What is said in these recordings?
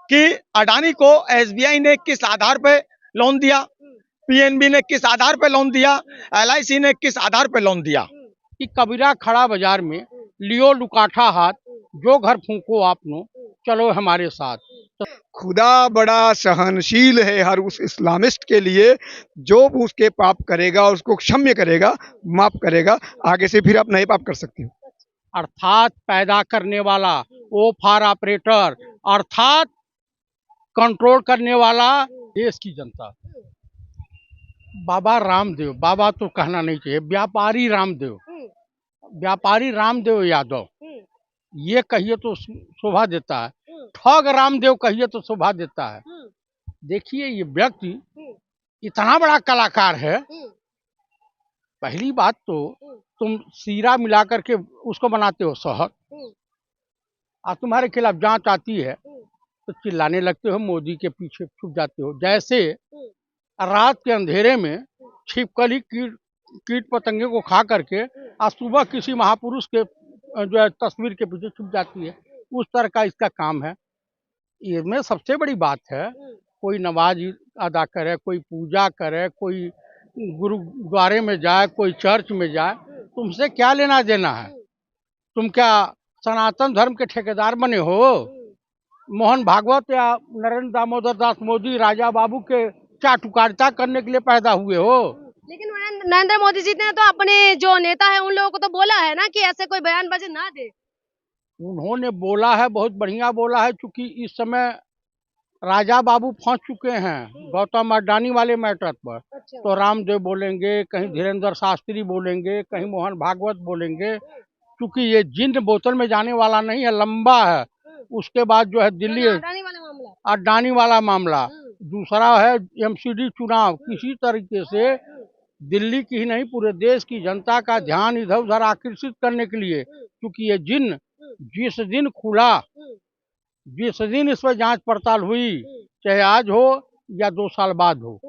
कि अडानी को एसबीआई ने किस आधार पे लोन दिया, पीएनबी ने किस आधार पे लोन दिया, एलआईसी ने किस आधार पे लोन दिया। कि कबीरा खड़ा बाजार में लियो लुकाठा हाथ, जो घर फूको आपनो, चलो हमारे साथ। खुदा बड़ा सहनशील है हर उस इस्लामिस्ट के लिए जो उसके पाप करेगा उसको क्षम्य करेगा, माफ करेगा, आगे से फिर आप नए पाप कर सकते हो। अर्थात पैदा करने वाला, ओ फॉर ऑपरेटर, अर्थात कंट्रोल करने वाला देश की जनता। बाबा रामदेव, बाबा तो कहना नहीं चाहिए, व्यापारी रामदेव यादव, ये कहिए तो शोभा देता है, ठग रामदेव कहिए तो शोभा देता है। देखिए ये व्यक्ति इतना बड़ा कलाकार है। पहली बात तो तुम सीरा मिला करके उसको बनाते हो शहद, और तुम्हारे खिलाफ जांच आती है तो चिल्लाने लगते हो, मोदी के पीछे छुप जाते हो। जैसे रात के अंधेरे में छिपकली कीट पतंगे को खा करके आज सुबह किसी महापुरुष के जो है तस्वीर के पीछे छुप जाती है, उस तरह का इसका काम है। इसमें सबसे बड़ी बात है, कोई नमाज अदा करे, कोई पूजा करे, कोई गुरुद्वारे में जाए, कोई चर्च में जाए, तुमसे क्या लेना देना है? तुम क्या सनातन धर्म के ठेकेदार बने हो? मोहन भागवत या नरेंद्र दामोदर दास मोदी राजा बाबू के चाटुकारिता करने के लिए पैदा हुए हो? लेकिन नरेंद्र मोदी जी ने तो अपने जो नेता है उन लोगों को तो बोला है ना कि ऐसे कोई बयानबाजी ना दे। उन्होंने बोला है, बहुत बढ़िया बोला है, क्योंकि इस समय राजा बाबू फंस चुके हैं गौतम अडानी वाले मैटर पर। अच्छा। तो रामदेव बोलेंगे, कहीं धीरेन्द्र शास्त्री बोलेंगे, कहीं मोहन भागवत बोलेंगे, क्योंकि ये जिन बोतल में जाने वाला नहीं है, लंबा है। उसके बाद जो है दिल्ली अडानी वाला मामला, दूसरा है एमसीडी चुनाव। किसी तरीके से दिल्ली की ही नहीं पूरे देश की जनता का ध्यान इधर उधर आकर्षित करने के लिए, क्योंकि ये जिन जिस दिन खुला, जिस दिन इस पर जांच पड़ताल हुई, चाहे आज हो या 2 साल बाद हो,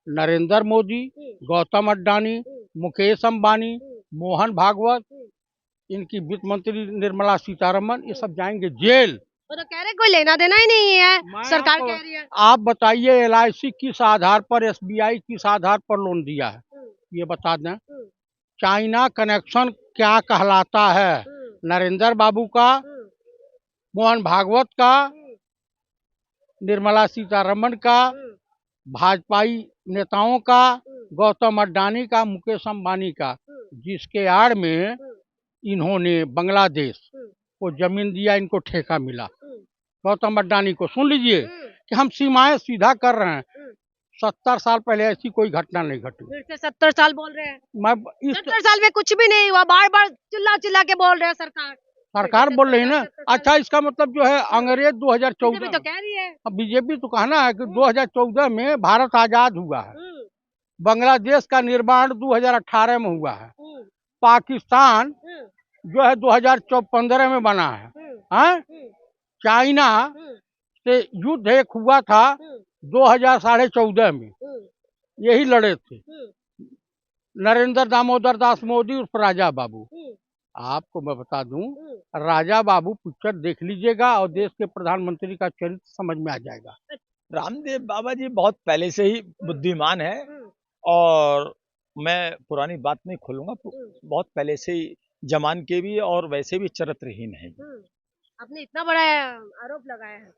नरेंद्र मोदी, गौतम अडानी, मुकेश अंबानी, मोहन भागवत, इनकी वित्त मंत्री निर्मला सीतारमन, ये सब जाएंगे जेल। वो तो कह रहे कोई लेना देना ही नहीं है, सरकार कह रही है। आप बताइए एलआईसी किस आधार पर, एसबीआई किस आधार पर लोन दिया है, ये बता दें। चाइना कनेक्शन क्या कहलाता है? नरेंद्र बाबू का, मोहन भागवत का, निर्मला सीतारमन का, भाजपाई नेताओं का, गौतम अडानी का, मुकेश अंबानी का, जिसके आड़ में इन्होंने बांग्लादेश को जमीन दिया, इनको ठेका मिला। गौतम अडानी को सुन लीजिए कि हम सीमाएं सीधा कर रहे हैं, 70 साल पहले ऐसी कोई घटना नहीं घटी। फिर से 70 साल बोल रहे हैं। मैं 70 साल में कुछ भी नहीं हुआ, बार बार चिल्ला के बोल रहे हैं सरकार बोल रही है ना। अच्छा, इसका मतलब जो है अंग्रेज 2014 तो कह रही है, अब बीजेपी तो कहना है कि 2014 में भारत आजाद हुआ है, बांग्लादेश का निर्माण 2018 में हुआ है, पाकिस्तान जो है 2015 में बना है, चाइना से युद्ध एक हुआ था 2014 में, यही लड़े थे नरेंद्र दामोदर दास मोदी उर्फ राजा बाबू। आपको मैं बता दूं, राजा बाबू पिक्चर देख लीजिएगा और देश के प्रधानमंत्री का चरित्र समझ में आ जाएगा। रामदेव बाबा जी बहुत पहले से ही बुद्धिमान है, और मैं पुरानी बात नहीं खोलूंगा, बहुत पहले से ही जमान के भी और वैसे भी चरित्रहीन है। आपने इतना बड़ा आरोप लगाया है।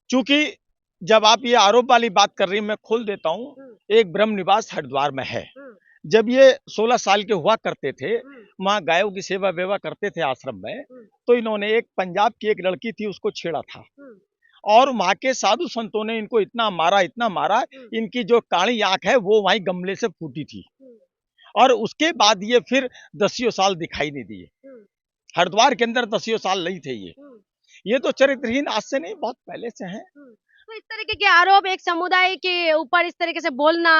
चूंकि जब आप ये आरोप वाली बात कर रही हैं, मैं खोल देता हूँ। एक ब्रह्म निवास हरिद्वार में है। जब ये 16 साल के हुआ करते थे, वहाँ गायों की सेवा वेवा करते थे आश्रम में, तो इन्होंने एक पंजाब की एक लड़की थी उसको छेड़ा था, और वहाँ के साधु संतों ने इनको इतना मारा, इनकी जो काली आंख है वो वहीं गमले से फूटी थी, और उसके बाद ये फिर 10 साल दिखाई नहीं दिए। हरिद्वार के अंदर 10 साल नहीं थे ये तो चरित्रहीन आज से नहीं, बहुत पहले से हैं। तो इस तरीके के आरोप एक समुदाय के ऊपर इस तरीके से बोलना,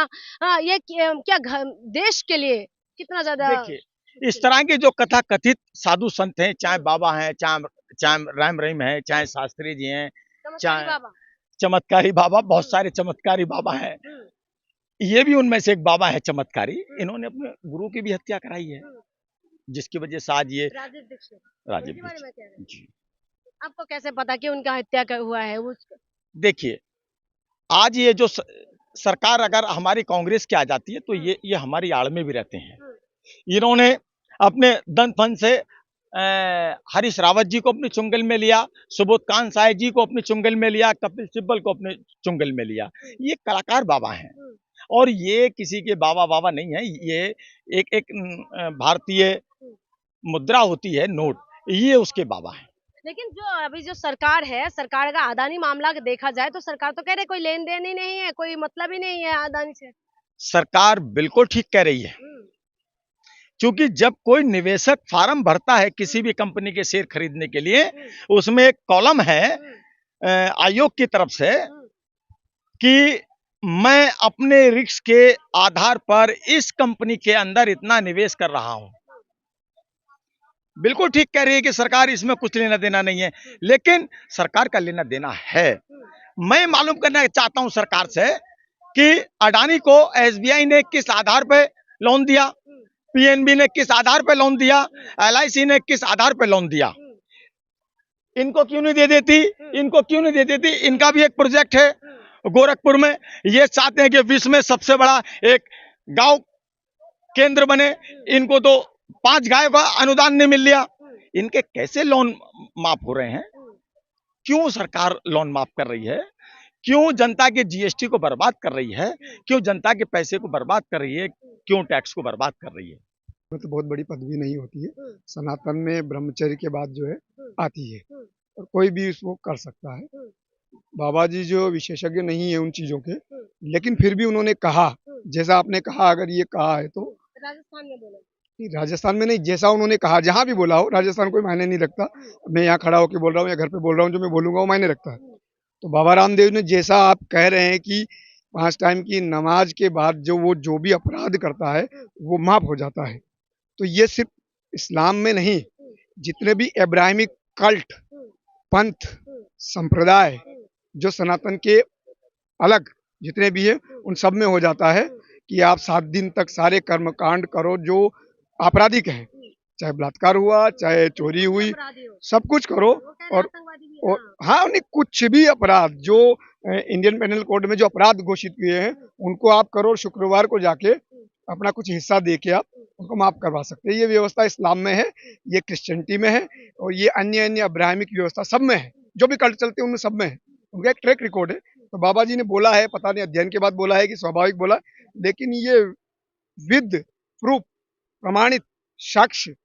ये क्या देश के लिए कितना ज्यादा। देखिए, इस तरह के जो कथा कथित साधु संत हैं, चाहे बाबा हैं, चाहे राम रहीम है, चाहे शास्त्री जी हैं, चाहे चमत्कारी बाबा, बहुत सारे चमत्कारी बाबा हैं, ये भी उनमें से एक बाबा है चमत्कारी। इन्होंने अपने गुरु की भी हत्या कराई है, जिसकी वजह से आज ये राजीव दीक्षित जी। आपको कैसे पता कि उनका हत्या हुआ है? देखिए, आज ये जो सरकार अगर हमारी कांग्रेस की आ जाती है तो ये हमारी आड़ में भी रहते हैं। इन्होंने अपने दन फन से हरीश रावत जी को अपने चुंगल में लिया, सुबोध कांत साय जी को अपने चुंगल में लिया, कपिल सिब्बल को अपने चुंगल में लिया। ये कलाकार बाबा हैं और ये किसी के बाबा बाबा नहीं है। ये एक एक भारतीय मुद्रा होती है, नोट, ये उसके बाबा हैं। लेकिन जो अभी जो सरकार है, सरकार का अदानी मामला देखा जाए तो सरकार तो कह रहे कोई लेन देन ही नहीं है, कोई मतलब ही नहीं है अदानी से। सरकार बिल्कुल ठीक कह रही है, क्योंकि जब कोई निवेशक फार्म भरता है किसी भी कंपनी के शेयर खरीदने के लिए, उसमें एक कॉलम है आयोग की तरफ से कि मैं अपने रिस्क के आधार पर इस कंपनी के अंदर इतना निवेश कर रहा हूं। बिल्कुल ठीक कह रही है कि सरकार इसमें कुछ लेना देना नहीं है, लेकिन सरकार का लेना देना है। मैं मालूम करना चाहता हूं सरकार से कि अडानी को एसबीआई ने किस आधार पर लोन दिया, पीएनबी ने किस आधार पर लोन दिया, एलआईसी ने किस आधार पर लोन दिया। इनको क्यों नहीं दे देती, इनको क्यों नहीं दे देती। इनका भी एक प्रोजेक्ट है गोरखपुर में, ये चाहते हैं कि विश्व में सबसे बड़ा एक गांव केंद्र बने। इनको तो 5 गायों का अनुदान नहीं मिल लिया। इनके कैसे लोन माफ हो रहे हैं? क्यों सरकार लोन माफ कर रही है? क्यों जनता के जीएसटी को बर्बाद कर रही है? क्यों जनता के पैसे को बर्बाद कर रही है? क्यों टैक्स को बर्बाद कर रई है? तो बहुत बड़ी पदवी नहीं होती है। सनातन में ब्रह्मचर्य के बाद जो है आती है और कोई भी इसको कर सकता है। बाबा जी जो विशेषज्ञ नहीं है उन चीजों के, लेकिन फिर भी उन्होंने कहा, जैसा आपने कहा, अगर ये कहा है तो राजस्थान में बोला, राजस्थान में नहीं, जैसा उन्होंने कहा, जहां भी बोला हो, राजस्थान कोई मायने नहीं रखता। मैं यहाँ खड़ा होकर बोल रहा हूँ या घर पे बोल रहा हूँ, जो मैं बोलूंगा वो मायने रखता है। तो बाबा रामदेव ने जैसा आप कह रहे हैं कि 5 टाइम की नमाज के बाद जो भी अपराध करता है वो माफ हो जाता है, तो ये सिर्फ इस्लाम में नहीं, जितने भी इब्राहिमिक कल्ट, पंथ, संप्रदाय जो सनातन के अलग जितने भी है, उन सब में हो जाता है कि आप 7 दिन तक सारे कर्मकांड करो जो आपराधिक है, चाहे बलात्कार हुआ, चाहे चोरी हुई, सब कुछ करो। और हाँ, नहीं, कुछ भी अपराध जो इंडियन पेनल कोड में जो अपराध घोषित किए हैं उनको आप करो और शुक्रवार को जाके अपना कुछ हिस्सा दे के आप उनको माफ करवा सकते हैं। ये व्यवस्था इस्लाम में है, ये क्रिश्चियनिटी में है और ये अन्य अन्य अब्राहमिक व्यवस्था सब में है। जो भी कल्ट चलते हैं उनमें सब में है, उनका एक ट्रैक रिकॉर्ड है। तो बाबा जी ने बोला है, पता नहीं अध्ययन के बाद बोला है कि स्वाभाविक बोला, लेकिन ये विद प्रूफ, प्रमाणित साक्ष्य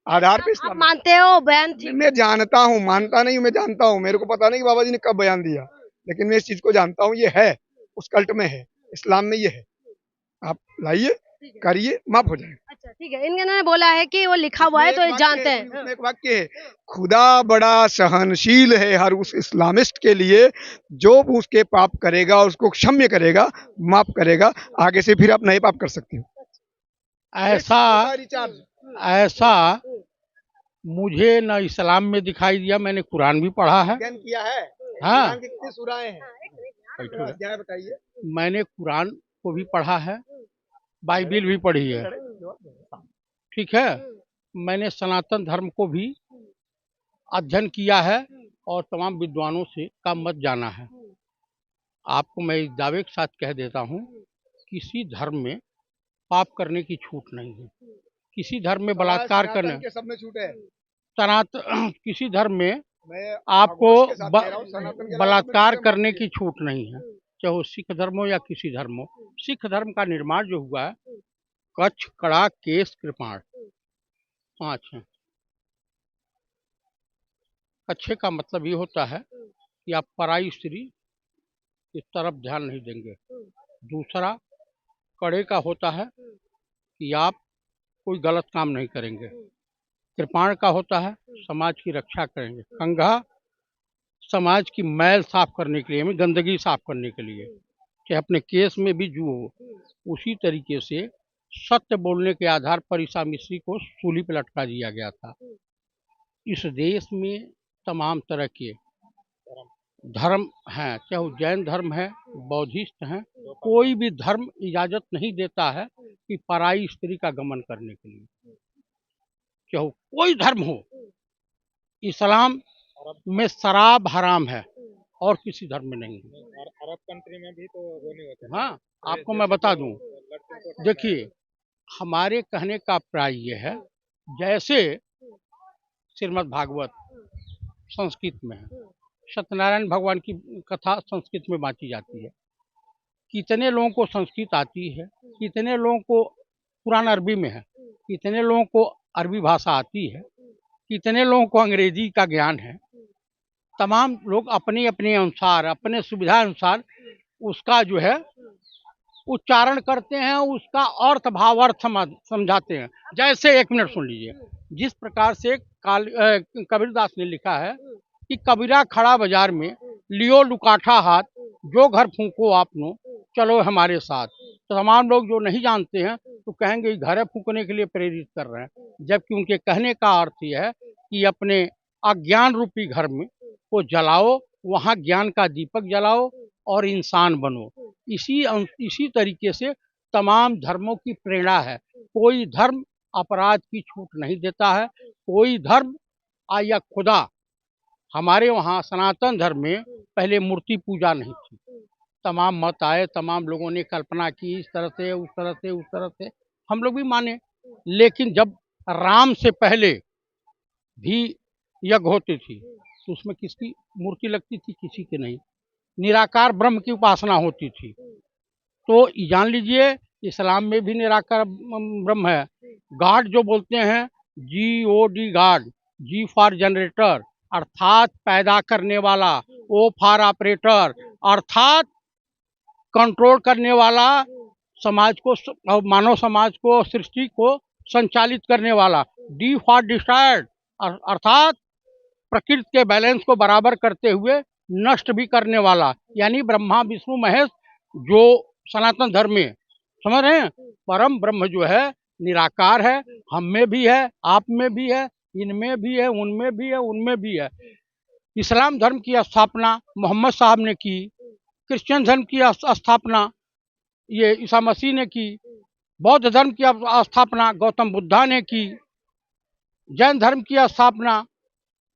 आधार पे आप मानते हो बयान ठीक? मैं जानता हूँ, मानता नहीं हूँ, मैं जानता हूँ। मेरे को पता नहीं कि बाबा जी ने कब बयान दिया, लेकिन मैं इस चीज को जानता हूँ, ये है, उस कल्ट में है, इस्लाम में ये है। आप लाइए, करिए, माफ हो जाएगा। अच्छा ठीक है, इन्होंने बोला है कि वो लिखा हुआ है तो ये जानते हैं। उसमें एक वाक्य है, खुदा बड़ा सहनशील है हर उस इस्लामिस्ट के लिए, जो उसके पाप करेगा उसको क्षम्य करेगा, माफ करेगा, आगे से फिर आप नए पाप कर सकते हो। ऐसा मुझे न इस्लाम में दिखाई दिया, मैंने कुरान भी पढ़ा है। अध्ययन किया है। हाँ, कुरान की कितनी सूराएं हैं? अध्याय बताइए। मैंने कुरान को भी पढ़ा है, बाइबिल भी पढ़ी है, ठीक है। मैंने सनातन धर्म को भी अध्ययन किया है और तमाम विद्वानों से का मत जाना है। आपको मैं इस दावे के साथ कह देता हूँ, किसी धर्म में पाप करने की छूट नहीं है। किसी धर्म में बलात्कार करने, के सब में छूट है। किसी धर्म में आपको बलात्कार करने की छूट नहीं है, चाहे वो सिख धर्म हो या किसी धर्म हो। सिख धर्म का निर्माण जो हुआ है, कच्छ, कड़ा, केश, कृपाण, 5 है। कच्छे का मतलब ये होता है कि आप पराई स्त्री की तरफ ध्यान नहीं देंगे। दूसरा कड़े का होता है कि आप कोई गलत काम नहीं करेंगे। कृपाण का होता है समाज की रक्षा करेंगे। कंघा समाज की मैल साफ करने के लिए, गंदगी साफ करने के लिए, चाहे अपने केस में भी जू हो। उसी तरीके से सत्य बोलने के आधार पर ईसा मसीह को सूली पर लटका दिया गया था। इस देश में तमाम तरह के धर्म हैं, चाहे वो जैन धर्म है, बौद्धिस्ट हैं, कोई भी धर्म इजाजत नहीं देता है कि पराई स्त्री का गमन करने के लिए, चाहे कोई धर्म हो। इस्लाम में शराब हराम है, और किसी धर्म में नहीं है। अरब कंट्री में भी तो वो नहीं होता। हाँ, आपको मैं बता दूं, देखिए हमारे कहने का अभिप्राय ये है, जैसे श्रीमद् भागवत संस्कृत में है, सत्यनारायण भगवान की कथा संस्कृत में बांटी जाती है। कितने लोगों को संस्कृत आती है, कितने लोगों को पुरान अरबी में है, कितने लोगों को अरबी भाषा आती है, कितने लोगों को अंग्रेजी का ज्ञान है। तमाम लोग अपने अपने अनुसार, अपने सुविधा अनुसार उसका जो है उच्चारण करते हैं, उसका अर्थ भावार्थ समझाते हैं। जैसे एक मिनट सुन लीजिए, जिस प्रकार से कबीरदास ने लिखा है कि कबीरा खड़ा बाजार में, लियो लुकाठा हाथ, जो घर फूंको आपनो, चलो हमारे साथ। तो तमाम लोग जो नहीं जानते हैं तो कहेंगे घर फूंकने के लिए प्रेरित कर रहे हैं, जबकि उनके कहने का अर्थ यह है कि अपने अज्ञान रूपी घर में को जलाओ, वहाँ ज्ञान का दीपक जलाओ और इंसान बनो। इसी तरीके से तमाम धर्मों की प्रेरणा है। कोई धर्म अपराध की छूट नहीं देता है, कोई धर्म या खुदा, हमारे वहाँ सनातन धर्म में पहले मूर्ति पूजा नहीं थी। तमाम मत आए, तमाम लोगों ने कल्पना की इस तरह से, उस तरह से, उस तरह से, हम लोग भी माने। लेकिन जब राम से पहले भी यज्ञ होती थी तो उसमें किसकी मूर्ति लगती थी? किसी की नहीं। निराकार ब्रह्म की उपासना होती थी। तो जान लीजिए इस्लाम में भी निराकार ब्रह्म है। गॉड जो बोलते हैं, GOD God, G for generator अर्थात पैदा करने वाला, O फॉर ऑपरेटर अर्थात कंट्रोल करने वाला, समाज को, मानव समाज को, सृष्टि को संचालित करने वाला, D फॉर डिस्ट्रॉयड अर्थात प्रकृति के बैलेंस को बराबर करते हुए नष्ट भी करने वाला, यानी ब्रह्मा विष्णु महेश जो सनातन धर्म में, समझ रहे हैं? परम ब्रह्म जो है निराकार है, हम में भी है, आप में भी है, इनमें भी है, उनमें भी है, उनमें भी है। इस्लाम धर्म की स्थापना मोहम्मद साहब ने की, क्रिश्चियन धर्म की स्थापना ये ईसा मसीह ने की, बौद्ध धर्म की स्थापना गौतम बुद्धा ने की, जैन धर्म की स्थापना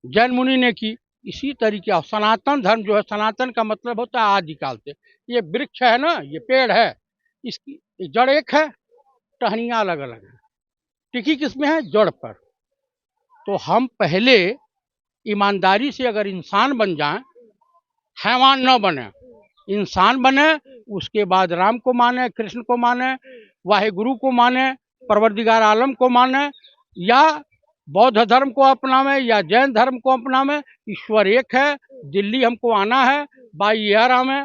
जैन मुनि ने की। इसी तरीके सनातन धर्म जो है, सनातन का मतलब होता है आदिकाल से। ये वृक्ष है ना, ये पेड़ है, इसकी जड़ एक है, टहनियाँ अलग अलग है, टिकी किसमें है? जड़ पर। तो हम पहले ईमानदारी से अगर इंसान बन जाएं, हैवान न बने, इंसान बने, उसके बाद राम को माने, कृष्ण को माने, वाहेगुरु को माने, परवरदिगार आलम को माने, या बौद्ध धर्म को अपनावे या जैन धर्म को अपनावे। ईश्वर एक है। दिल्ली हमको आना है, बाई एयर आवे,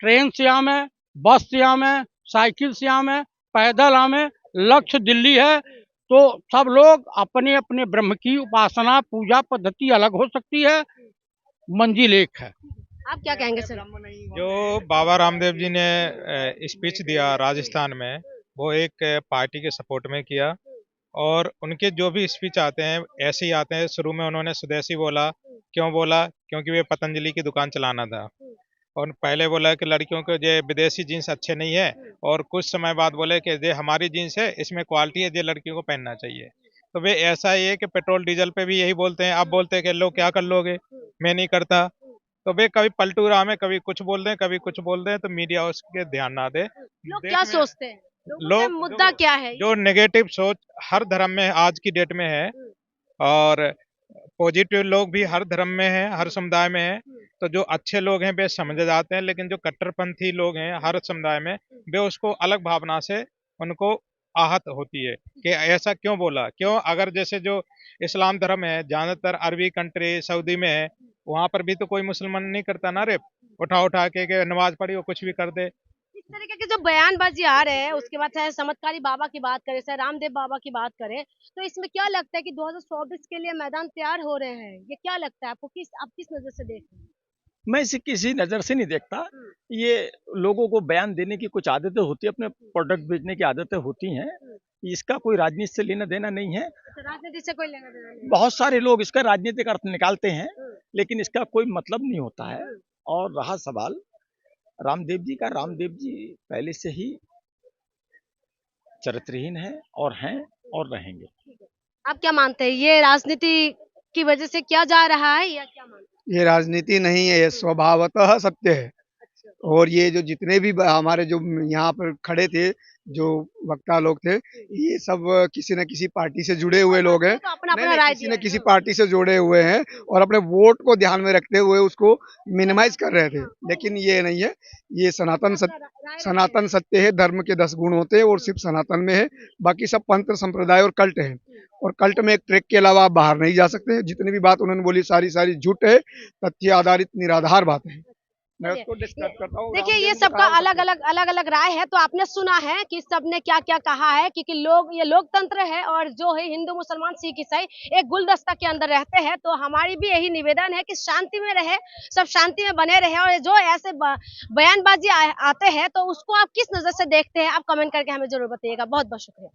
ट्रेन से आवे, बस से आवे, साइकिल से आवे, पैदल आवे, लक्ष्य दिल्ली है। तो सब लोग अपने अपने ब्रह्म की उपासना पूजा पद्धति अलग हो सकती है, मंजिल एक है। आप क्या कहेंगे सर? जो बाबा रामदेव जी ने स्पीच दिया राजस्थान में, वो एक पार्टी के सपोर्ट में किया, और उनके जो भी स्पीच आते हैं ऐसे ही आते हैं। शुरू में उन्होंने स्वदेशी बोला, क्यों बोला? क्योंकि वे पतंजलि की दुकान चलाना था। और पहले बोला कि लड़कियों के जो विदेशी जीन्स अच्छे नहीं है, और कुछ समय बाद बोले कि ये हमारी जीन्स है, इसमें क्वालिटी है, ये लड़कियों को पहनना चाहिए। तो वे ऐसा ही है कि पेट्रोल डीजल पे भी यही बोलते हैं। अब बोलते हैं कि लो क्या कर लोगे, मैं नहीं करता। तो वे कभी पलटू राह में कभी कुछ बोल दें, कभी कुछ बोल दें, तो मीडिया उसके ध्यान ना दे। लोग क्या सोचते हैं? लोगों का लोग मुद्दा क्या है? जो नेगेटिव सोच हर धर्म में आज की डेट में है, और पॉजिटिव लोग भी हर धर्म में हैं, हर समुदाय में हैं। तो जो अच्छे लोग हैं वे समझे जाते हैं, लेकिन जो कट्टरपंथी लोग हैं हर समुदाय में, वे उसको अलग भावना से उनको आहत होती है कि ऐसा क्यों बोला, क्यों? अगर जैसे जो इस्लाम धर्म है ज्यादातर अरबी कंट्री सऊदी में है, वहां पर भी तो कोई मुसलमान नहीं करता ना रेप, उठा उठा के नमाज पढ़ी वो कुछ भी कर दे। इस तरीके के जो बयानबाजी आ रहे हैं, उसके बाद चाहे चमत्कारी बाबा की बात करें, चाहे रामदेव बाबा की बात करें, तो इसमें क्या लगता है कि 2024 के लिए मैदान तैयार हो रहे हैं? ये क्या लगता है आपको? आप किस नजर से देख रहे हैं? मैं इसे किसी नज़र से नहीं देखता। ये लोगों को बयान देने की कुछ आदतें होती है, अपने प्रोडक्ट बेचने की आदतें होती हैं। इसका कोई राजनीति से लेना देना नहीं है। तो राजनीति से कोई लेना देना नहीं? बहुत सारे लोग इसका राजनीतिक अर्थ निकालते हैं, लेकिन इसका कोई मतलब नहीं होता है। और रहा सवाल रामदेव जी का, रामदेव जी पहले से ही चरित्रहीन है और हैं और रहेंगे। आप क्या मानते हैं, ये राजनीति की वजह से किया जा रहा है या क्या मानते हैं? ये राजनीति नहीं है, ये स्वभावतः सत्य है। अच्छा। और ये जो जितने भी हमारे जो यहाँ पर खड़े थे, जो वक्ता लोग थे, ये सब किसी न किसी पार्टी से जुड़े हुए लोग हैं। तो अपना नहीं अपना नहीं, राय किसी दिया न है। किसी पार्टी से जुड़े हुए हैं और अपने वोट को ध्यान में रखते हुए उसको मिनिमाइज कर रहे थे, लेकिन ये नहीं है। ये अपना अपना राय रखे सनातन हैं। सत्य है। धर्म के 10 गुण होते हैं और सिर्फ सनातन में है। बाकी सब पंथ संप्रदाय और कल्ट है। और कल्ट में एक ट्रैक के अलावा आप बाहर नहीं जा सकते। जितनी भी बात उन्होंने बोली सारी सारी झूठ है, तथ्य आधारित निराधार बात है। मैं चलिए, उसको डिस्कस करता हूँ। देखिए रामदेव ये जी सबका कहा हो अलग सकते हैं। अलग अलग अलग राय है, तो आपने सुना है कि सबने क्या क्या कहा है, क्योंकि लोग ये लोकतंत्र है और जो है हिंदू मुसलमान सिख ईसाई एक गुलदस्ता के अंदर रहते हैं। तो हमारी भी यही निवेदन है कि शांति में रहे, सब शांति में बने रहे। और जो ऐसे बयानबाजी आते हैं तो उसको आप किस नजर से देखते हैं, आप कमेंट करके हमें जरूर बताइएगा। बहुत बहुत शुक्रिया।